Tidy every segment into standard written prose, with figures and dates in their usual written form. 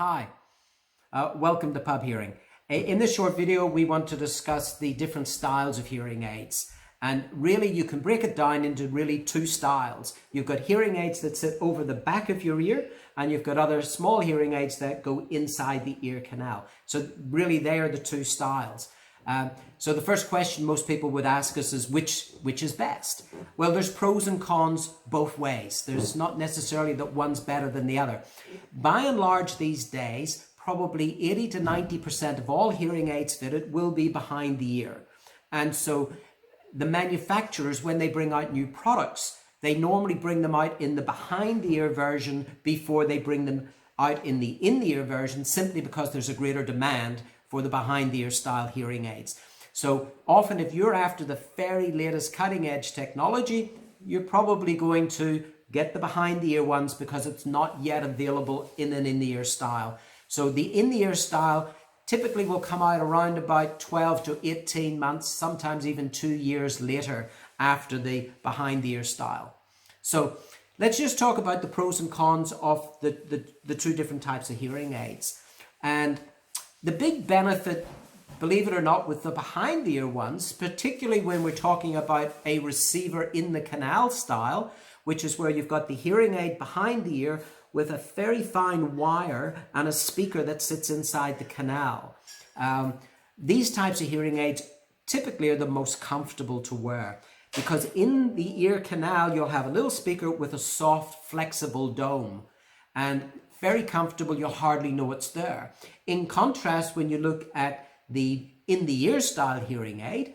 Hi, welcome to Pub Hearing. In this short video, we want to discuss the different styles of hearing aids. And really, you can break it down into really two styles. You've got hearing aids that sit over the back of your ear, and you've got other small hearing aids that go inside the ear canal. So really, they are the two styles. So the first question most people would ask us is which is best? Well, there's pros and cons both ways. There's not necessarily that one's better than the other. By and large these days, probably 80 to 90% of all hearing aids fitted will be behind the ear. And so the manufacturers, when they bring out new products, they normally bring them out in the behind the ear version before they bring them out in the ear version, simply because there's a greater demand for the behind the ear style hearing aids. So often if you're after the very latest cutting edge technology, you're probably going to get the behind the ear ones because it's not yet available in an in-the-ear style. So the in-the-ear style typically will come out around about 12 to 18 months, sometimes even 2 years later after the behind the ear style. So let's just talk about the pros and cons of the two different types of hearing aids. And the big benefit, believe it or not, with the behind the ear ones, particularly when we're talking about a receiver in the canal style, which is where you've got the hearing aid behind the ear with a very fine wire and a speaker that sits inside the canal. These types of hearing aids typically are the most comfortable to wear because in the ear canal, you'll have a little speaker with a soft, flexible dome. And very comfortable, you'll hardly know it's there. In contrast, when you look at the in-the-ear style hearing aid,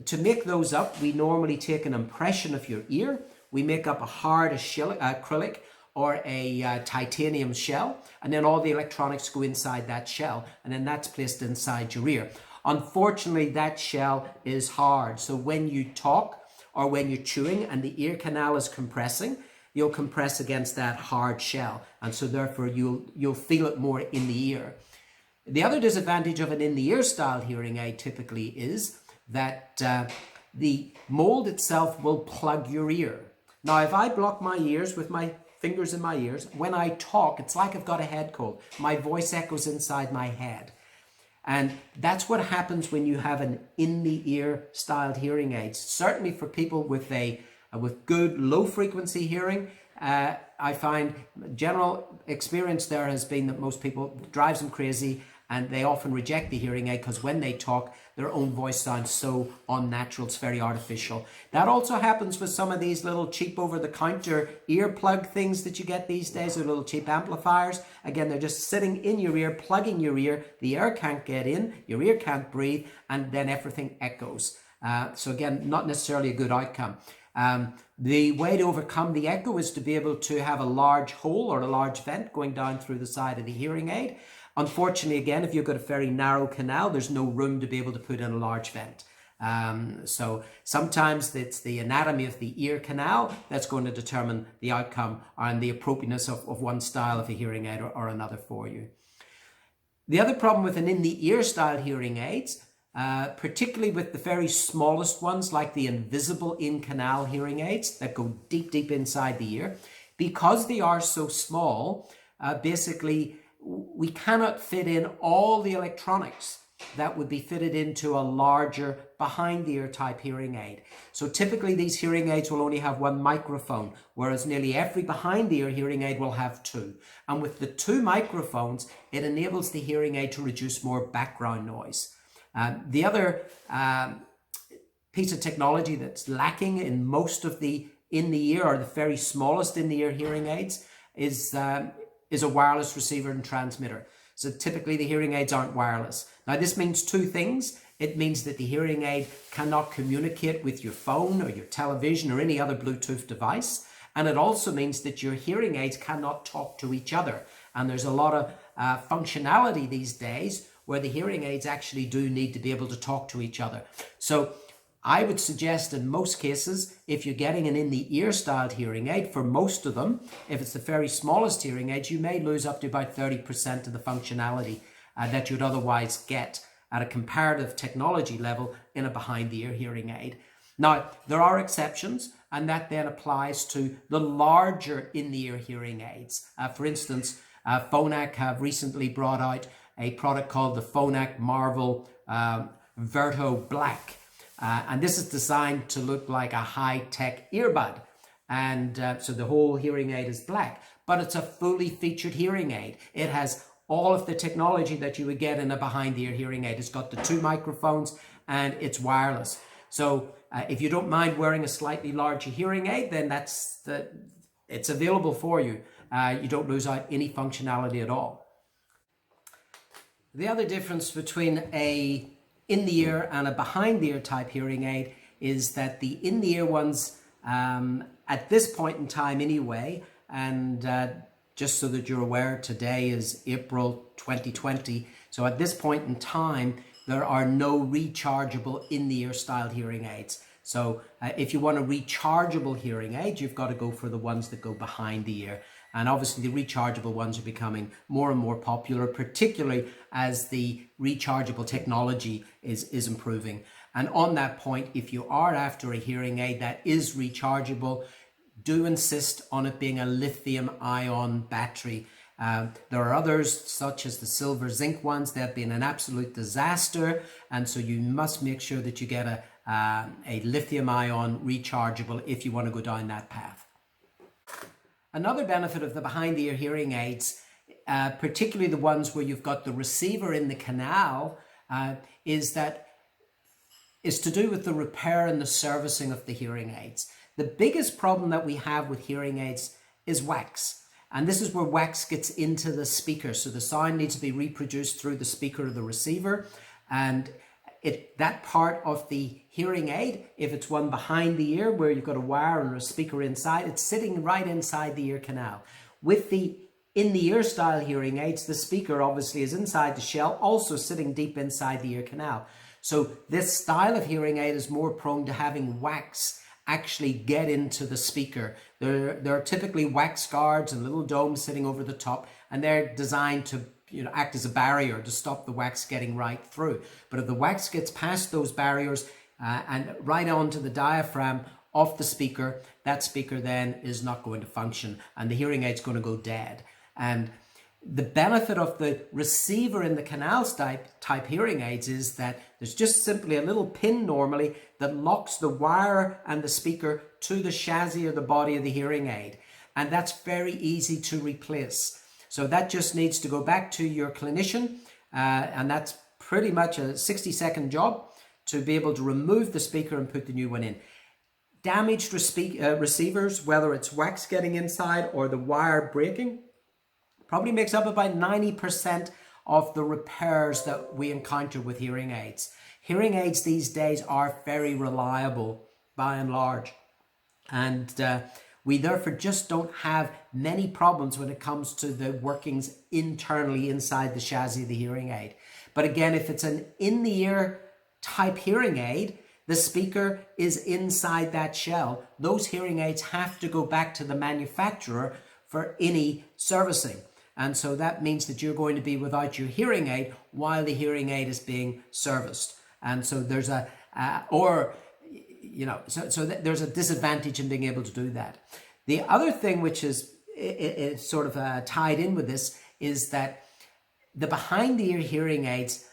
to make those up, we normally take an impression of your ear. We make up a hard acrylic or a titanium shell, and then all the electronics go inside that shell, and then that's placed inside your ear. Unfortunately, that shell is hard, so when you talk or when you're chewing and the ear canal is compressing, you'll compress against that hard shell, and so therefore you'll feel it more in the ear. The other disadvantage of an in-the-ear style hearing aid typically is that the mold itself will plug your ear. Now, if I block my ears with my fingers in my ears, when I talk, it's like I've got a head cold. My voice echoes inside my head. And that's what happens when you have an in-the-ear styled hearing aid. Certainly for people with good low frequency hearing, I find general experience there has been that most people drives them crazy, and they often reject the hearing aid because when they talk, their own voice sounds so unnatural, it's very artificial. That also happens with some of these little cheap over-the-counter earplug things that you get these days, or little cheap amplifiers. Again, they're just sitting in your ear, plugging your ear, the air can't get in, your ear can't breathe, and then everything echoes. So again, not necessarily a good outcome. The way to overcome the echo is to be able to have a large hole or a large vent going down through the side of the hearing aid. Unfortunately, again, if you've got a very narrow canal, there's no room to be able to put in a large vent. So sometimes it's the anatomy of the ear canal that's going to determine the outcome and the appropriateness of one style of a hearing aid or another for you. The other problem with an in-the-ear style hearing aids, particularly with the very smallest ones like the invisible in-canal hearing aids that go deep inside the ear, because they are so small, basically we cannot fit in all the electronics that would be fitted into a larger behind the ear type hearing aid. So typically these hearing aids will only have one microphone, whereas nearly every behind the ear hearing aid will have two. And with the two microphones, it enables the hearing aid to reduce more background noise. The other piece of technology that's lacking in most of the in-the-ear or the very smallest in-the-ear hearing aids is a wireless receiver and transmitter. So typically the hearing aids aren't wireless. Now this means two things. It means that the hearing aid cannot communicate with your phone or your television or any other Bluetooth device. And it also means that your hearing aids cannot talk to each other. And there's a lot of functionality these days where the hearing aids actually do need to be able to talk to each other. So I would suggest in most cases, if you're getting an in-the-ear styled hearing aid, for most of them, if it's the very smallest hearing aid, you may lose up to about 30% of the functionality that you'd otherwise get at a comparative technology level in a behind-the-ear hearing aid. Now, there are exceptions, and that then applies to the larger in-the-ear hearing aids. For instance, Phonak have recently brought out a product called the Phonak Marvel Verto Black. And this is designed to look like a high-tech earbud. And so the whole hearing aid is black, but it's a fully featured hearing aid. It has all of the technology that you would get in a behind-the-ear hearing aid. It's got the 2 microphones and it's wireless. So if you don't mind wearing a slightly larger hearing aid, then it's available for you. You don't lose out any functionality at all. The other difference between a in-the-ear and a behind-the-ear type hearing aid is that the in-the-ear ones, at this point in time anyway, and just so that you're aware, today is April 2020. So at this point in time, there are no rechargeable in-the-ear style hearing aids. So if you want a rechargeable hearing aid, you've got to go for the ones that go behind the ear. And obviously the rechargeable ones are becoming more and more popular, particularly as the rechargeable technology is improving. And on that point, if you are after a hearing aid that is rechargeable, do insist on it being a lithium-ion battery. There are others, such as the silver zinc ones. They've been an absolute disaster, and so you must make sure that you get a lithium-ion rechargeable if you want to go down that path. Another benefit of the behind-the-ear hearing aids, particularly the ones where you've got the receiver in the canal, is to do with the repair and the servicing of the hearing aids. The biggest problem that we have with hearing aids is wax. And this is where wax gets into the speaker. So the sound needs to be reproduced through the speaker or the receiver. And that part of the hearing aid, if it's one behind the ear where you've got a wire and a speaker inside, it's sitting right inside the ear canal. With the in-the-ear style hearing aids, the speaker obviously is inside the shell, also sitting deep inside the ear canal. So this style of hearing aid is more prone to having wax actually get into the speaker. There are typically wax guards and little domes sitting over the top, and they're designed to act as a barrier to stop the wax getting right through. But if the wax gets past those barriers and right onto the diaphragm of the speaker, that speaker then is not going to function and the hearing aid's going to go dead. And the benefit of the receiver in the canal type hearing aids is that there's just simply a little pin normally that locks the wire and the speaker to the chassis or the body of the hearing aid. And that's very easy to replace. So that just needs to go back to your clinician, and that's pretty much a 60-second job to be able to remove the speaker and put the new one in. Damaged receivers, whether it's wax getting inside or the wire breaking, probably makes up about 90% of the repairs that we encounter with hearing aids. Hearing aids these days are very reliable by and large, and we therefore just don't have many problems when it comes to the workings internally inside the chassis of the hearing aid. But again, if it's an in-the-ear type hearing aid, the speaker is inside that shell. Those hearing aids have to go back to the manufacturer for any servicing. And so that means that you're going to be without your hearing aid while the hearing aid is being serviced. And so there's there's a disadvantage in being able to do that. The other thing which is sort of tied in with this is that the behind-the-ear hearing aids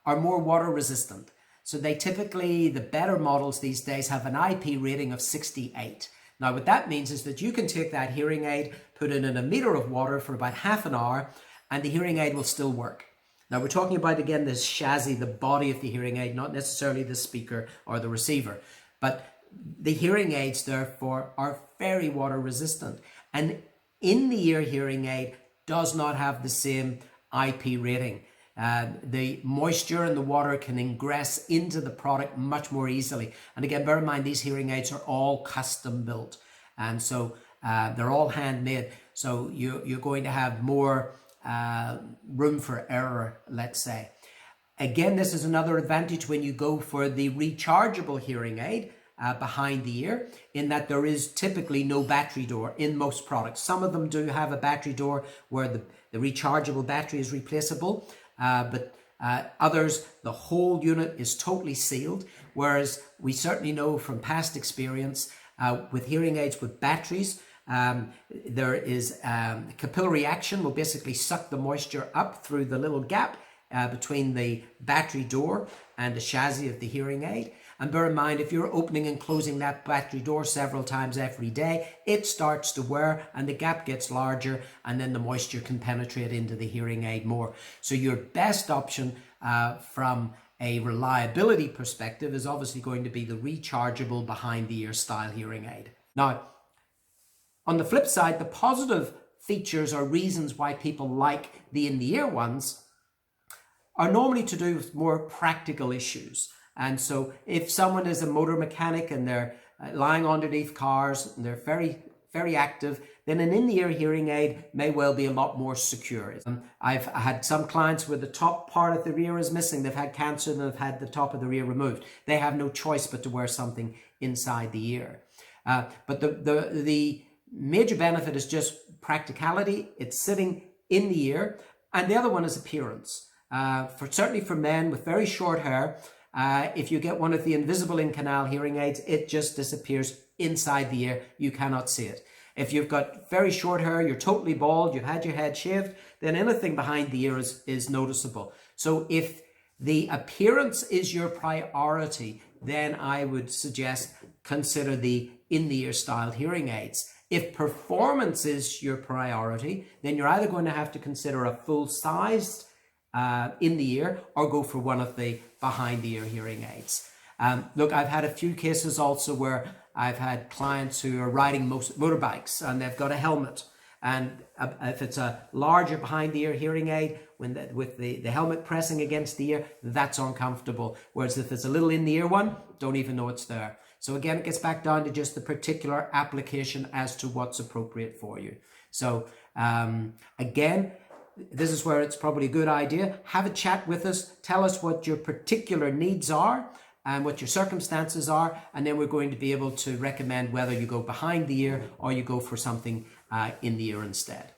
are more water resistant. So they typically, the better models these days, have an IP rating of 68. Now what that means is that you can take that hearing aid, put it in a meter of water for about half an hour, and the hearing aid will still work. Now we're talking about, again, this chassis, the body of the hearing aid, not necessarily the speaker or the receiver. But the hearing aids, therefore, are very water resistant. And in-the-ear hearing aid does not have the same IP rating. The moisture and the water can ingress into the product much more easily. And again, bear in mind, these hearing aids are all custom built. And so they're all handmade. So you're going to have more room for error, let's say. Again, this is another advantage when you go for the rechargeable hearing aid behind the ear, in that there is typically no battery door in most products. Some of them do have a battery door where the rechargeable battery is replaceable, but others, the whole unit is totally sealed, whereas we certainly know from past experience with hearing aids with batteries, There is capillary action will basically suck the moisture up through the little gap between the battery door and the chassis of the hearing aid. And bear in mind, if you're opening and closing that battery door several times every day, it starts to wear and the gap gets larger, and then the moisture can penetrate into the hearing aid more. So your best option from a reliability perspective is obviously going to be the rechargeable behind the ear style hearing aid. Now, on the flip side, the positive features or reasons why people like the in-the-ear ones are normally to do with more practical issues. And so if someone is a motor mechanic and they're lying underneath cars and they're very, very active, then an in-the-ear hearing aid may well be a lot more secure. I've had some clients where the top part of their ear is missing. They've had cancer and they've had the top of their ear removed. They have no choice but to wear something inside the ear. But the major benefit is just practicality. It's sitting in the ear. And the other one is appearance. Certainly for men with very short hair, if you get one of the invisible in-canal hearing aids, it just disappears inside the ear. You cannot see it. If you've got very short hair, you're totally bald, you've had your head shaved, then anything behind the ear is noticeable. So if the appearance is your priority, then I would suggest consider the in-the-ear style hearing aids. If performance is your priority, then you're either going to have to consider a full-sized in the ear or go for one of the behind the ear hearing aids. Look, I've had a few cases also where I've had clients who are riding motorbikes and they've got a helmet, and if it's a larger behind the ear hearing aid with the helmet pressing against the ear, that's uncomfortable, whereas if it's a little in the ear one, don't even know it's there. So again, it gets back down to just the particular application as to what's appropriate for you. So again, this is where it's probably a good idea. Have a chat with us. Tell us what your particular needs are and what your circumstances are. And then we're going to be able to recommend whether you go behind the ear or you go for something in the ear instead.